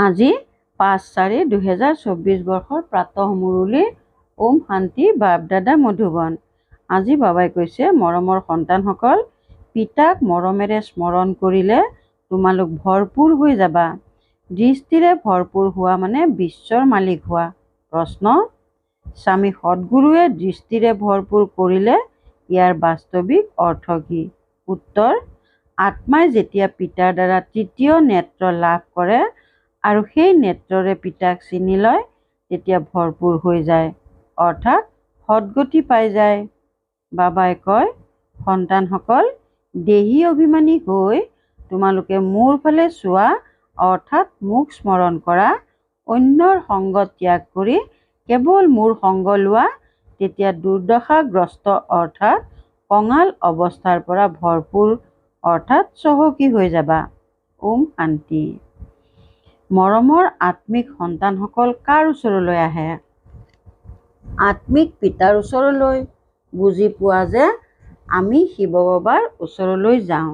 আজি 5/4/2024 বৰ্ষৰ প্ৰাতঃ মুৰুলী ওম শান্তি বাপ দাদা মধুবন। আজি বাবাই কৈছে, মৰমৰ সন্তানসকল, পিতাক মৰমেৰে স্মৰণ কৰিলে তোমালোক ভৰপূৰ হৈ যাবা। দৃষ্টিৰে ভৰপূৰ হোৱা মানে বিশ্বৰ মালিক হোৱা। প্ৰশ্ন: স্বামী সদ্গুৰুৱে দৃষ্টিৰে ভৰপূৰ কৰিলে ইয়াৰ বাস্তৱিক অৰ্থ কি? উত্তৰ: আত্মাই যেতিয়া পিতাৰ দ্বাৰা তৃতীয় নেত্ৰ লাভ কৰে আৰু সেই নেত্ৰৰে পিতাক চিনি লয়, তেতিয়া ভৰপূৰ হৈ যায়, অৰ্থাৎ সদ্গতি পাই যায়। বাবাই কয়, সন্তানসকল, দেহী অভিমানী হৈ তোমালোকে মোৰ ফালে চোৱা, অৰ্থাৎ মোক স্মৰণ কৰা, অন্যৰ সংগ ত্যাগ কৰি কেৱল মোৰ সংগ লোৱা, তেতিয়া দুৰ্দশাগ্ৰস্ত অৰ্থাৎ কঙাল অৱস্থাৰ পৰা ভৰপূৰ অৰ্থাৎ চহকী হৈ যাবা। ওম শান্তি। মৰমৰ আত্মিক সন্তানসকল কাৰ ওচৰলৈ আহে? আত্মিক পিতাৰ ওচৰলৈ। বুজি পোৱা যে আমি শিৱ বাবাৰ ওচৰলৈ যাওঁ।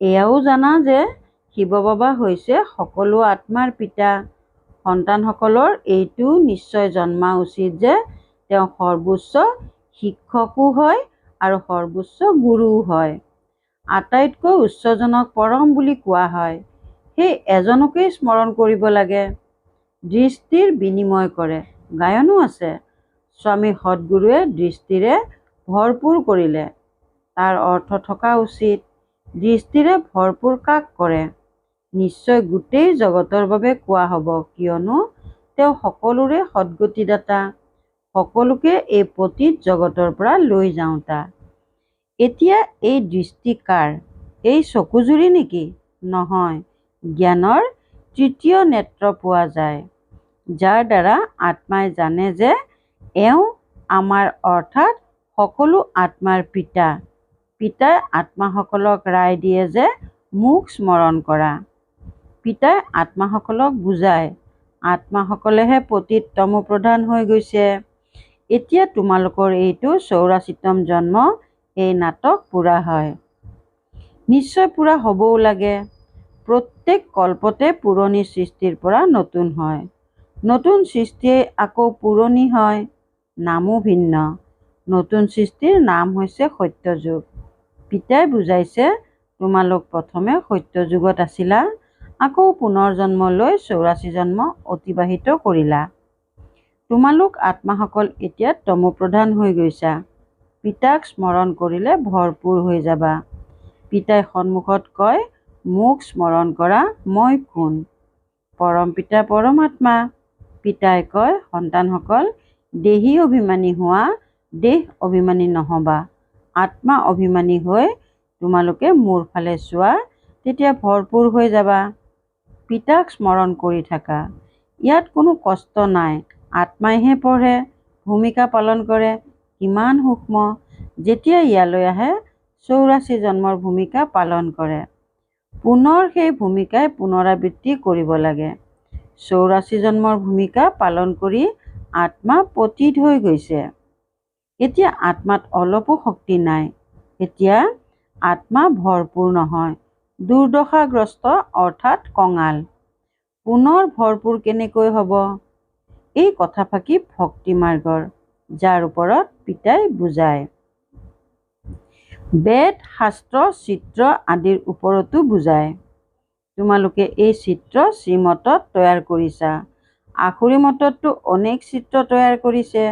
এয়াও জানা যে শিৱ বাবা হৈছে সকলো আত্মাৰ পিতা। সন্তানসকলৰ এইটো নিশ্চয় জন্মা উচিত যে তেওঁ সৰ্বোচ্চ শিক্ষকো হয় আৰু সৰ্বোচ্চ গুৰুও হয়। আটাইতকৈ উচ্চজনক পৰম বুলি কোৱা হয়। সেই এজনকেই স্মৰণ কৰিব লাগে। দৃষ্টিৰ বিনিময় কৰে। গায়নো আছে, স্বামী সদ্গুৰুৱে দৃষ্টিৰে ভৰপূৰ কৰিলে। তাৰ অৰ্থ থকা উচিত। দৃষ্টিৰে ভৰপূৰ কাক কৰে? নিশ্চয় গোটেই জগতৰ বাবে কোৱা হ'ব, কিয়নো তেওঁ সকলোৰে সদ্গতিদাতা, সকলোকে এই পতিত জগতৰ পৰা লৈ যাওঁতা। এতিয়া এই দৃষ্টি কাৰ? এই চকুজুৰি নেকি? নহয়, জ্ঞানৰ তৃতীয় নেত্ৰ পোৱা যায়, যাৰ দ্বাৰা আত্মাই জানে যে এওঁ আমাৰ অৰ্থাৎ সকলো আত্মাৰ পিতা। পিতাই আত্মাসকলক ৰায় দিয়ে যে মোক স্মৰণ কৰা। পিতাই আত্মাসকলক বুজায়। আত্মাসকলেহে পতিত তমোপ্ৰধান হৈ গৈছে। এতিয়া তোমালোকৰ এইটো 84তম জন্ম। এই নাটক পূৰা হয়। নিশ্চয় পূৰা হ'বও লাগে। প্ৰত্যেক কল্পতে পুৰণি সৃষ্টিৰ পৰা নতুন হয়, নতুন সৃষ্টিয়ে আকৌ পুৰণি হয়, নামো ভিন্ন। নতুন সৃষ্টিৰ নাম হৈছে সত্যযুগ। পিতাই বুজাইছে, তোমালোক প্ৰথমে সত্যযুগত আছিলা, আকৌ পুনৰ জন্ম লৈ 84 জন্ম অতিবাহিত কৰিলা। তোমালোক আত্মাসকল এতিয়া তমোপ্ৰধান হৈ গৈছা। পিতাক স্মৰণ কৰিলে ভৰপূৰ হৈ যাবা। পিতাই সন্মুখত কয়, মোক স্মৰণ কৰা, মই কোন? পৰম পিতা পৰমাত্মা। পিতাই কয়, সন্তানসকল, দেহী অভিমানী হোৱা, দেহ অভিমানী নহবা। আত্মা অভিমানী হৈ তোমালোকে মোৰ ফালে চোৱা, তেতিয়া ভৰপূৰ হৈ যাবা। পিতাক স্মৰণ কৰি থাকা। ইয়াত কোনো কষ্ট নাই। আত্মাইহে পঢ়ে, ভূমিকা পালন কৰে। কিমান সূক্ষ্ম। যেতিয়া ইয়ালৈ আহে 84 জন্মৰ ভূমিকা পালন কৰে। পুনৰ সেই ভূমিকাই পুনৰাবৃত্তি কৰিব লাগে। 84 জন্মৰ ভূমিকা পালন কৰি আত্মা পতিত হৈ গৈছে। এতিয়া আত্মাত অলপো শক্তি নাই। এতিয়া আত্মা ভৰপূৰ নহয়, দুৰ্দশাগ্ৰস্ত অৰ্থাৎ কঙাল। পুনৰ ভৰপূৰ কেনেকৈ হ'ব? এই কথাফাকি ভক্তি মাৰ্গৰ, যাৰ ওপৰত পিতাই বুজায়। বেদ, শাস্ত্ৰ, চিত্ৰ আদিৰ ওপৰতো বুজায়। তোমালোকে এই চিত্ৰ শ্ৰীমতত তৈয়াৰ কৰিছা। আসুৰী মতততো অনেক চিত্ৰ তৈয়াৰ কৰিছে।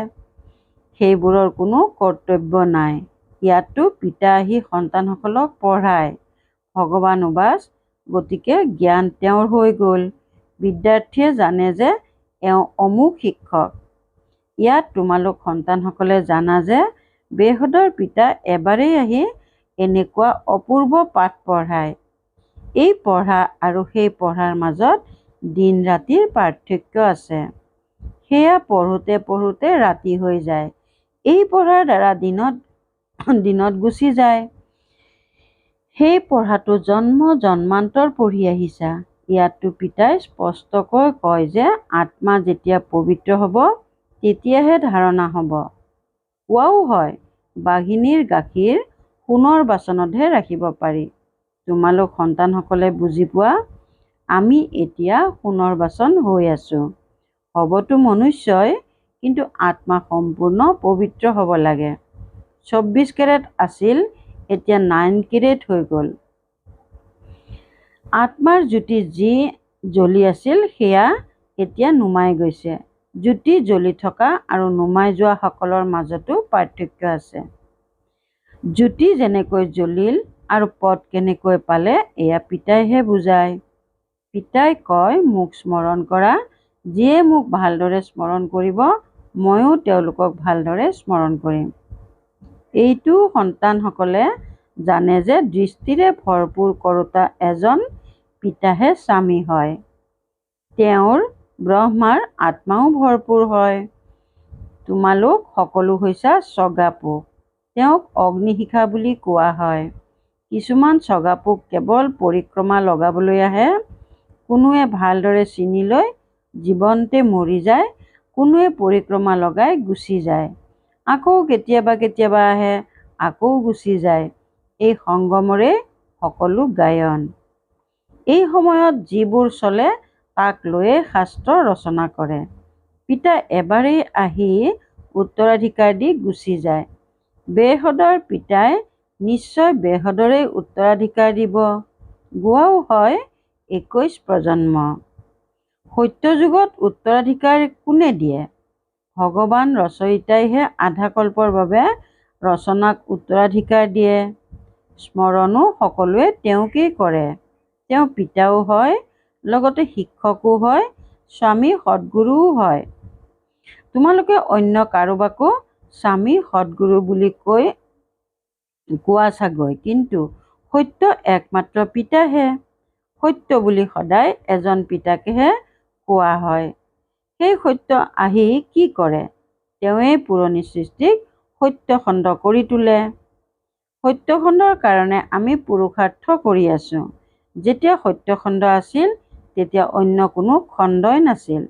সেইবোৰৰ কোনো কৰ্তব্য নাই। ইয়াততো পিতা আহি সন্তানসকলক পঢ়ায়। ভগৱানোবাজ, গতিকে জ্ঞান তেওঁৰ হৈ গ'ল। বিদ্যাৰ্থীয়ে জানে যে এওঁ অমুক শিক্ষক। ইয়াত তোমালোক সন্তানসকলে জানা যে বেহদৰ পিতা এবাৰেই আহি এনেকুৱা অপূৰ্ব পাঠ পঢ়ায়। এই পঢ়া আৰু সেই পঢ়াৰ মাজত দিন ৰাতিৰ পাৰ্থক্য আছে। সেয়া পঢ়োতে পঢ়োতে ৰাতি হৈ যায়। এই পঢ়াৰ দ্বাৰা দিনত গুচি যায়। সেই পঢ়াটো জন্ম জন্মান্তৰ পঢ়ি আহিছা। ইয়াততো পিতাই স্পষ্টকৈ কয় যে আত্মা যেতিয়া পবিত্ৰ হ'ব, তেতিয়াহে ধাৰণা হ'ব। কোৱাও হয়, বাঘিনীৰ গাখীৰ সোণৰ বাচনতহে ৰাখিব পাৰি। তোমালোক সন্তানসকলে বুজি পোৱা, আমি এতিয়া সোণৰ বাচন হৈ আছোঁ। হ'বতো মনুষ্যই, কিন্তু আত্মা সম্পূৰ্ণ পবিত্ৰ হ'ব লাগে। 24 কেৰেট আছিল, এতিয়া 9 কেৰেট হৈ গ'ল। আত্মাৰ জ্যোতি যি জ্বলি আছিল সেয়া এতিয়া নুমাই গৈছে। জ্যোতি জ্বলি থকা আৰু নুমাই যোৱা সকলৰ মাজতো পাৰ্থক্য আছে। জ্যোতি যেনেকৈ জ্বলিল আৰু পদ কেনেকৈ পালে এয়া পিতাইহে বুজায়। পিতাই কয়, মোক স্মৰণ কৰা। যিয়ে মোক ভালদৰে স্মৰণ কৰিব, ময়ো তেওঁলোকক ভালদৰে স্মৰণ কৰিম। এইটো সন্তানসকলে জানে যে দৃষ্টিৰে ভৰপূৰ কৰোঁতা এজন পিতাহে স্বামী হয়। তেওঁৰ ব্ৰহ্মাৰ আত্মাও ভৰপূৰ হয়। তোমালোক সকলো হৈছা চগা পোক। তেওঁক অগ্নিশিখা বুলি কোৱা হয়। কিছুমান চগা পোক কেৱল পৰিক্ৰমা লগাবলৈ আহে। কোনোৱে ভালদৰে চিনি লৈ জীৱনতে মৰি যায়, কোনোৱে পৰিক্ৰমা লগাই গুচি যায়, আকৌ কেতিয়াবা কেতিয়াবা আহে, আকৌ গুচি যায়। এই সংগমৰে সকলো গায়ন। এই সময়ত যিবোৰ চলে তাক লৈয়ে শাস্ত্ৰ ৰচনা কৰে। পিতা এবাৰেই আহি উত্তৰাধিকাৰ দি গুচি যায়। বেহদৰ পিতাই নিশ্চয় বেহদৰেই উত্তৰাধিকাৰ দিব। গোৱাও হয় 21 প্ৰজন্ম। সত্যযুগত উত্তৰাধিকাৰ কোনে দিয়ে? ভগৱান ৰচয়িতাইহে আধা কল্পৰ বাবে ৰচনাক উত্তৰাধিকাৰ দিয়ে। স্মৰণো সকলোৱে তেওঁকেই কৰে। তেওঁ পিতাও হয়, লগতে শিক্ষকো হয়, স্বামী সদ্গুৰুও হয়। তোমালোকে অন্য কাৰোবাকো স্বামী সদ্গুৰু বুলি কোৱা চাগৈ, কিন্তু সত্য একমাত্ৰ পিতাহে। সত্য বুলি সদায় এজন পিতাকেহে কোৱা হয়। সেই সত্য আহি কি কৰে? তেওঁৱেই পুৰণি সৃষ্টিক সত্যখণ্ড কৰি তোলে। সত্যখণ্ডৰ কাৰণে আমি পুৰুষাৰ্থ কৰি আছোঁ। যেতিয়া সত্যখণ্ড আছিল তেতিয়া অন্য কোনো খণ্ডই নাছিল।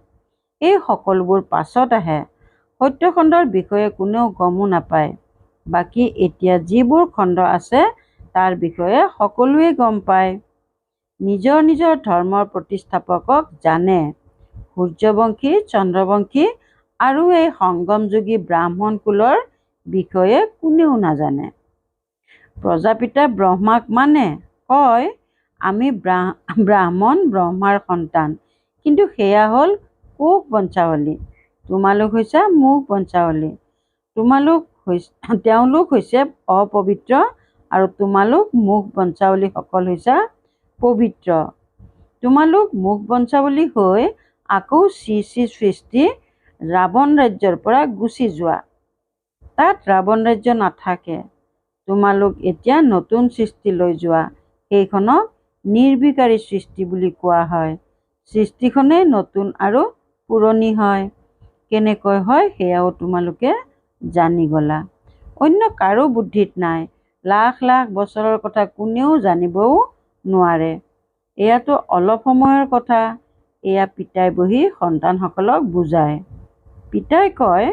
এই সকলোবোৰ পাছত আহে। সত্যখণ্ডৰ বিষয়ে কোনেও গমো নাপায়। বাকী এতিয়া যিবোৰ খণ্ড আছে তাৰ বিষয়ে সকলোৱে গম পায়। নিজৰ নিজৰ ধৰ্মৰ প্ৰতিষ্ঠাপকক জানে। সূৰ্যবংশী, চন্দ্ৰবংশী আৰু এই সংগমযোগী ব্ৰাহ্মণ কুলৰ বিষয়ে কোনেও নাজানে। প্ৰজাপিতা ব্ৰহ্মাক মানে, কয় আমি ব্ৰাহ্মণ ব্ৰহ্মাৰ সন্তান, কিন্তু সেয়া হ'ল কোষ বংশাৱলী। তোমালোক হৈছা মুখ বংশাৱলী। তেওঁলোক হৈছে অপবিত্ৰ আৰু তোমালোক মুখ বংশাৱলীসকল হৈছা পবিত্ৰ। তোমালোক মুখ বংশাৱলী হৈ আকৌ শ্ৰী শ্ৰী সৃষ্টি ৰাৱণ ৰাজ্যৰ পৰা গুচি যোৱা। তাত ৰাৱণ ৰাজ্য নাথাকে। তোমালোক এতিয়া নতুন সৃষ্টি লৈ যোৱা। সেইখনক নিৰ্বিকাৰী সৃষ্টি বুলি কোৱা হয়। সৃষ্টিখনেই নতুন আৰু পুৰণি হয়। কেনেকৈ হয় সেয়াও তোমালোকে জানি গলা। অন্য কাৰো বুদ্ধিত নাই। লাখ লাখ বছৰৰ কথা কোনেও জানিবও নোৱাৰে। এয়াতো অলপ সময়ৰ কথা। এয়া পিতাই বহি সন্তানসকলক বুজায়। পিতাই কয়,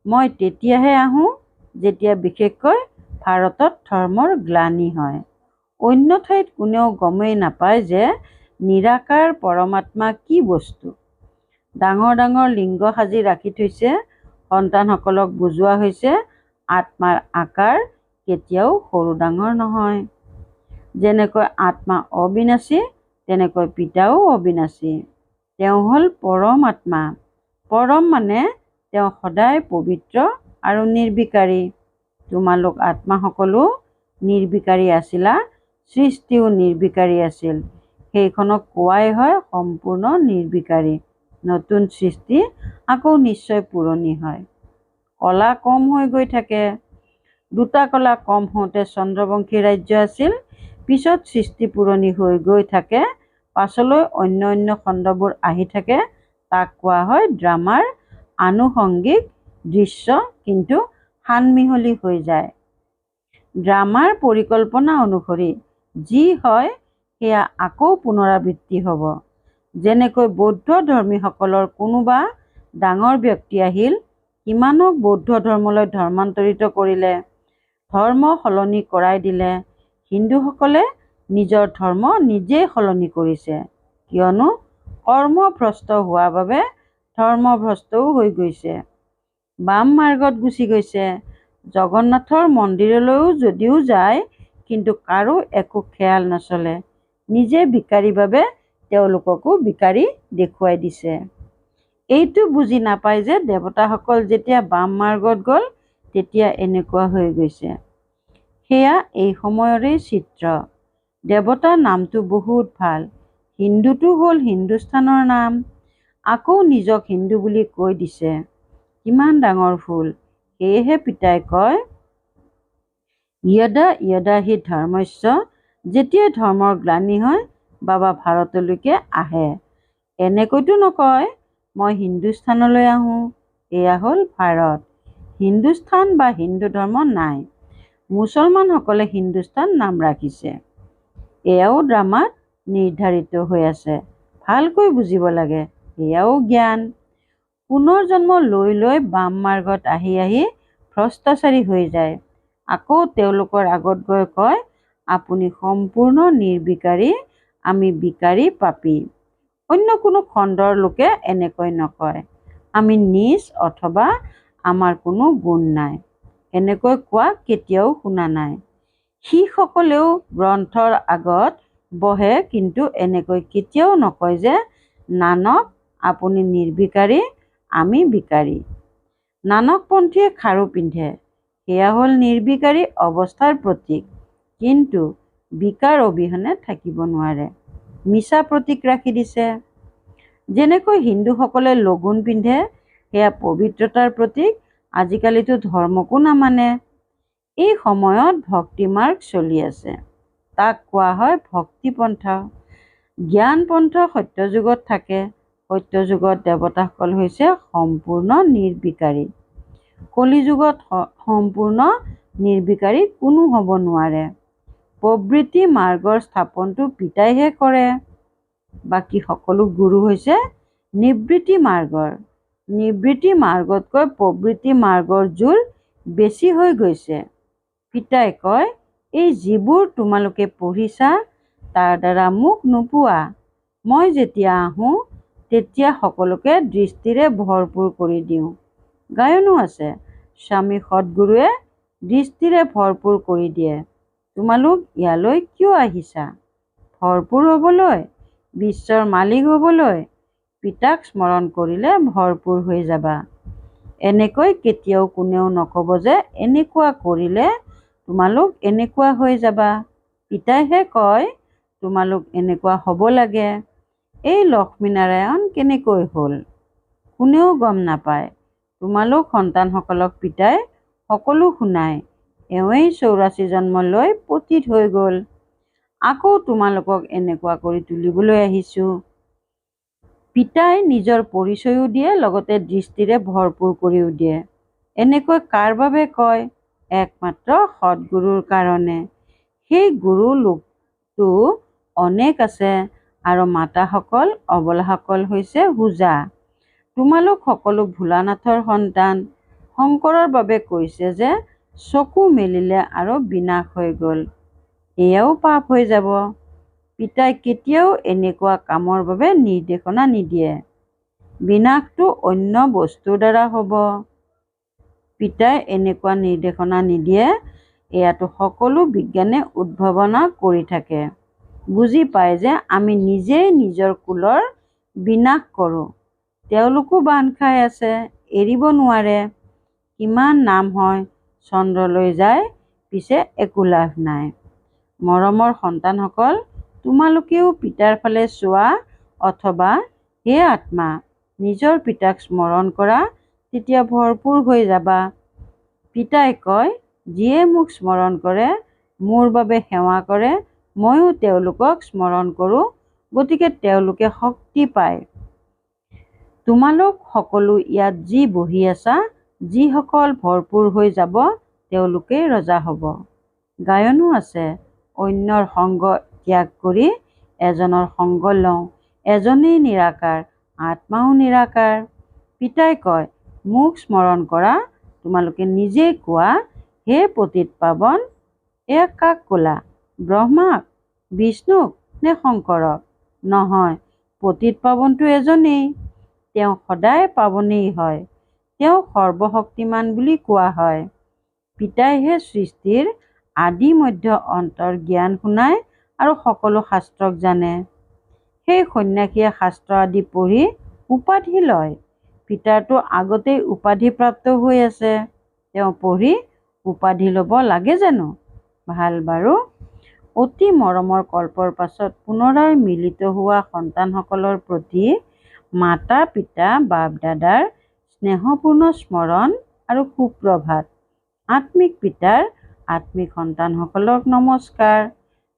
মই তেতিয়াহে আহোঁ যেতিয়া বিশেষকৈ ভাৰতত ধৰ্মৰ গ্লানি হয়। অন্য ঠাইত কোনেও গমেই নাপায় যে নিৰাকাৰ পৰমাত্মা কি বস্তু। ডাঙৰ ডাঙৰ লিংগ সাজি ৰাখি থৈছে। সন্তানসকলক বুজোৱা হৈছে আত্মাৰ আকাৰ কেতিয়াও সৰু ডাঙৰ নহয়। যেনেকৈ আত্মা অবিনাশী, তেনেকৈ পিতাও অবিনাশী। তেওঁ হ'ল পৰম আত্মা। পৰম মানে তেওঁ সদায় পবিত্ৰ আৰু নিৰ্বিকাৰী। তোমালোক আত্মা সকলো নিৰ্বিকাৰী আছিলা। সৃষ্টিও নিৰ্বিকাৰী আছিল। সেইখনক কোৱাই হয় সম্পূৰ্ণ নিৰ্বিকাৰী। নতুন সৃষ্টি আকৌ নিশ্চয় পুৰণি হয়। কলা কম হৈ গৈ থাকে। দুটা কলা কম হওঁতে চন্দ্ৰবংশী ৰাজ্য আছিল। পিছত সৃষ্টি পুৰণি হৈ গৈ থাকে। পাছলৈ অন্য অন্য খণ্ডবোৰ আহি থাকে। তাক কোৱা হয় ড্ৰামাৰ আনুষংগিক দৃশ্য, কিন্তু সানমিহলি হৈ যায়। ড্ৰামাৰ পৰিকল্পনা অনুসৰি যি হয় সেয়া আকৌ পুনৰাবৃত্তি হ'ব। যেনেকৈ বৌদ্ধ ধৰ্মীসকলৰ কোনোবা ডাঙৰ ব্যক্তি আহিল, কিমানক বৌদ্ধ ধৰ্মলৈ ধৰ্মান্তৰিত কৰিলে, ধৰ্ম সলনি কৰাই দিলে। হিন্দুসকলে নিজৰ ধৰ্ম নিজেই সলনি কৰিছে। কিয়নো কৰ্মভ্ৰষ্ট হোৱাৰ বাবে ধৰ্মভ্ৰষ্টও হৈ গৈছে। বাম মাৰ্গত গুচি গৈছে। জগন্নাথৰ মন্দিৰলৈও যদিও যায়, কিন্তু কাৰো একো খেয়াল নচলে। নিজে ভিকাৰীৰ বাবে তেওঁলোককো ভিকাৰী দেখুৱাই দিছে। এইটো বুজি নাপায় যে দেৱতাসকল যেতিয়া বাম মাৰ্গত গ'ল তেতিয়া এনেকুৱা হৈ গৈছে। সেয়া এই সময়ৰে চিত্ৰ। দেৱতা নামটো বহুত ভাল। হিন্দুটো হ'ল হিন্দুস্থানৰ নাম। আকৌ নিজক হিন্দু বুলি কৈ দিছে। কিমান ডাঙৰ ভুল। সেয়েহে পিতাই কয়, য়দা য়দা হি ধৰ্মস্য, যেতিয়াই ধৰ্মৰ গ্লানি হয় বাবা ভাৰতলৈকে আহে। এনেকৈতো নকয় মই হিন্দুস্থানলৈ আহোঁ। এয়া হ'ল ভাৰত। হিন্দুস্থান বা হিন্দু ধৰ্ম নাই। মুছলমানসকলে হিন্দুস্তান নাম ৰাখিছে। এয়াও ড্ৰামাত নিৰ্ধাৰিত হৈ আছে। ভালকৈ বুজিব লাগে। এয়াও জ্ঞান। পুনৰ জন্ম লৈ লৈ বাম মাৰ্গত আহি আহি ভ্ৰষ্টাচাৰী হৈ যায়। আকৌ তেওঁলোকৰ আগত গৈ কয়, আপুনি সম্পূৰ্ণ নিৰ্বিকাৰী, আমি বিকাৰী পাপী। অন্য কোনো খণ্ডৰ লোকে এনেকৈ নকয়। আমি নীচ অথবা আমাৰ কোনো গুণ নাই। এনেকৈ কোৱা কেতিয়াও শুনা নাই। শিখসকলেও গ্ৰন্থৰ আগত বহে, কিন্তু এনেকৈ কেতিয়াও নকয় যে নানক আপুনি নিৰ্বিকাৰী, আমি বিকাৰী। নানকপন্থীয়ে খাৰু পিন্ধে। সেয়া হ'ল নিৰ্বিকাৰী অৱস্থাৰ প্ৰতীক। কিন্তু বিকাৰ অবিহনে থাকিব নোৱাৰে। মিছা প্ৰতীক ৰাখি দিছে। যেনেকৈ হিন্দুসকলে লগুণ পিন্ধে, সেয়া পবিত্ৰতাৰ প্ৰতীক। আজিকালিতো ধৰ্মকো নামানে। এই সময়ত ভক্তি মাৰ্গ চলি আছে। তাক কোৱা হয় ভক্তিপন্থা। জ্ঞানপন্থ সত্যযুগত থাকে। সত্যযুগত দেৱতাসকল হৈছে সম্পূৰ্ণ নিৰ্বিকাৰী। কলিযুগত সম্পূৰ্ণ নিৰ্বিকাৰী কোনো হ'ব নোৱাৰে। প্ৰবৃত্তি মাৰ্গৰ স্থাপনটো পিতাইহে কৰে। বাকী সকলো গুৰু হৈছে নিবৃত্তি মাৰ্গৰ। নিবৃত্তি মাৰ্গতকৈ প্ৰবৃত্তি মাৰ্গৰ জোৰ বেছি হৈ গৈছে। পিতাই কয়, এই যিবোৰ তোমালোকে পঢ়িছা তাৰ দ্বাৰা মোক নোপোৱা। মই যেতিয়া আহোঁ তেতিয়া সকলোকে দৃষ্টিৰে ভৰপূৰ কৰি দিওঁ। গায়নো আছে, স্বামী সদগুৰুৱে দৃষ্টিৰে ভৰপূৰ কৰি দিয়ে। তোমালোক ইয়ালৈ কিয় আহিছা? ভৰপূৰ হ'বলৈ, বিশ্বৰ মালিক হ'বলৈ। পিতাক স্মৰণ কৰিলে ভৰপূৰ হৈ যাবা। এনেকৈ কেতিয়াও কোনেও নক'ব যে এনেকুৱা কৰিলে তোমালোক এনেকুৱা হৈ যাবা। পিতাইহে কয় তোমালোক এনেকুৱা হ'ব লাগে। এই লক্ষ্মীনাৰায়ণ কেনেকৈ হ'ল? কোনেও গম নাপায়। তোমালোক সন্তানসকলক পিতাই সকলো শুনায়। এওঁৱেই 84 জন্ম লৈ পতিত হৈ গ'ল। আকৌ তোমালোকক এনেকুৱা কৰি তুলিবলৈ আহিছোঁ। পিতাই নিজৰ পৰিচয়ও দিয়ে, লগতে দৃষ্টিৰে ভৰপূৰ কৰিও দিয়ে। এনেকৈ কাৰ বাবে কয়? একমাত্ৰ সদগুৰুৰ কাৰণে। সেই গুৰু লোকটো অনেক আছে আৰু মাতাসকল অবলাসকল হৈছে হোজা। তোমালোক সকলো ভোলানাথৰ সন্তান। শংকৰৰ বাবে কৈছে যে চকু মেলিলে আৰু বিনাশ হৈ গ'ল। এয়াও পাপ হৈ যাব। পিতাই কেতিয়াও এনেকুৱা কামৰ বাবে নিৰ্দেশনা নিদিয়ে। বিনাশটো অন্য বস্তুৰ দ্বাৰা হ'ব। পিতাই এনেকুৱা নিৰ্দেশনা নিদিয়ে। এয়াতো সকলো বিজ্ঞানে উদ্ভাৱনা কৰি থাকে। বুজি পায় যে আমি নিজেই নিজৰ কুলৰ বিনাশ কৰোঁ। তেওঁলোকো বান্ধ খাই আছে, এৰিব নোৱাৰে। কিমান নাম হয়, চন্দ্ৰলৈ যায়, পিছে একো লাভ নাই। মৰমৰ সন্তানসকল, তোমালোকেও পিতাৰ ফালে চোৱা, অথবা হে আত্মা, নিজৰ পিতাক স্মৰণ কৰা, তেতিয়া ভৰপূৰ হৈ যাবা। পিতাই কয়, যিয়ে মোক স্মৰণ কৰে, মোৰ বাবে সেৱা কৰে, ময়ো তেওঁলোকক স্মৰণ কৰোঁ, গতিকে তেওঁলোকে শক্তি পায়। তোমালোক সকলো ইয়াত যি বহি আছা, যিসকল ভৰপূৰ হৈ যাব তেওঁলোকেই ৰজা হ'ব। গায়নো আছে, অন্যৰ সংগ ত্যাগ কৰি এজনৰ সংগ লওঁ। এজনেই নিৰাকাৰ, আত্মাও নিৰাকাৰ। পিতাই কয়, মোক স্মৰণ কৰা। তোমালোকে নিজেই কোৱা, হে পতিত পাৱন। এয়া কাক ক'লা? ব্ৰহ্মাক, বিষ্ণুক নে শংকৰক? নহয়, পতিত পাৱনটো এজনেই, তেওঁ সদায় পাৱনেই হয়। তেওঁ সৰ্বশক্তিমান বুলি কোৱা হয়। পিতাইহে সৃষ্টিৰ আদি মধ্য অন্তৰ জ্ঞান শুনায় আৰু সকলো শাস্ত্ৰক জানে। সেই সন্ন্যাসীয়ে শাস্ত্ৰ আদি পঢ়ি উপাধি লয়। পিতাৰতো আগতেই উপাধিপ্ৰাপ্ত হৈ আছে, তেওঁ পঢ়ি উপাধি ল'ব লাগে জানো? ভাল বাৰু। অতি মৰমৰ কল্পৰ পাছত পুনৰাই মিলিত হোৱা সন্তানসকলৰ প্ৰতি মাতা পিতা বাপ দাদাৰ স্নেহপূৰ্ণ স্মৰণ আৰু সুপ্ৰভাত। আত্মিক পিতাৰ আত্মিক সন্তানসকলক নমস্কাৰ।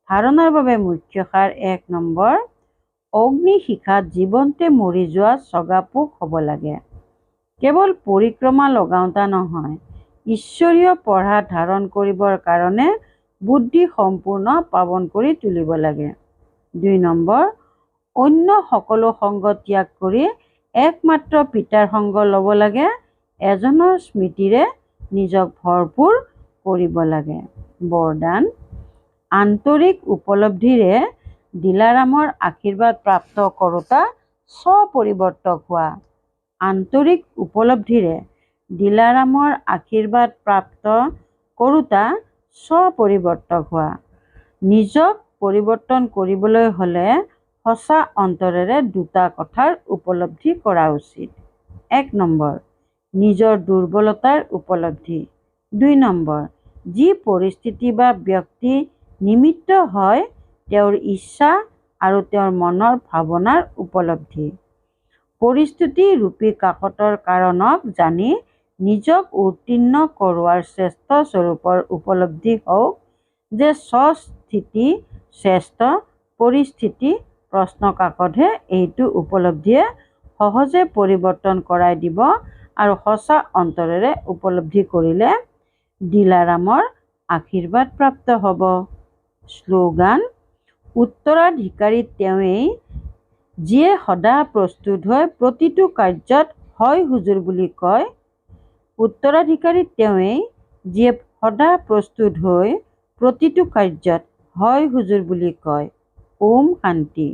ধাৰণাৰ বাবে মুখ্য সাৰ 1 নম্বৰ, অগ্নিশিখাত জীৱন্তে মৰি যোৱা চগা পোক হ'ব লাগে। কেৱল পৰিক্ৰমা লগাওঁতা নহয়, ঈশ্বৰীয় পঢ়া ধাৰণ কৰিবৰ কাৰণে বুদ্ধি সম্পূৰ্ণ পাৱন কৰি তুলিব লাগে। 2 নম্বৰ, অন্য সকলো সংগ ত্যাগ কৰি একমাত্ৰ পিতাৰ সংগ ল'ব লাগে। এজনৰ স্মৃতিৰে নিজক ভৰপূৰ কৰিব লাগে। বৰদান, আন্তৰিক উপলব্ধিৰে দিলাৰামৰ আশীৰ্বাদ প্ৰাপ্ত কৰোঁতা স্বপৰিৱৰ্তক হোৱা। আন্তৰিক উপলব্ধিৰে দিলাৰামৰ আশীৰ্বাদ প্ৰাপ্ত কৰোঁতা স্বপৰিৱৰ্তক হোৱা। নিজক পৰিৱৰ্তন কৰিবলৈ হ'লে সঁচা অন্তৰেৰে 2টা কথাৰ উপলব্ধি কৰা উচিত। 1 নম্বৰ, নিজৰ দুৰ্বলতাৰ উপলব্ধি। 2 নম্বৰ, যি পৰিস্থিতি বা ব্যক্তি নিমিত্ত হয় তেওঁৰ ইচ্ছা আৰু তেওঁৰ মনৰ ভাৱনাৰ উপলব্ধি। পৰিস্থিতি ৰূপী কাকতৰ কাৰণক জানি নিজক উত্তীৰ্ণ কৰোৱাৰ শ্ৰেষ্ঠ স্বৰূপৰ উপলব্ধি হওক যে স্বস্থিতি শ্ৰেষ্ঠ পৰিস্থিতি প্ৰশ্নকাকতহে এইটো উপলব্ধিয়ে সহজে পৰিৱৰ্তন কৰাই দিব আৰু সঁচা অন্তৰেৰে উপলব্ধি কৰিলে দিলাৰামৰ আশীৰ্বাদ প্ৰাপ্ত হ'ব। শ্লোগান, উত্তৰাধিকাৰী তেওঁৱেই যিয়ে সদা প্ৰস্তুত হৈ প্ৰতিটো কাৰ্যত হয় হুজুৰ বুলি কয়। উত্তৰাধিকাৰী তেওঁৱেই যিয়ে সদা প্ৰস্তুত হৈ প্ৰতিটো কাৰ্যত হয় হুজুৰ বুলি কয়। ওম শান্তি।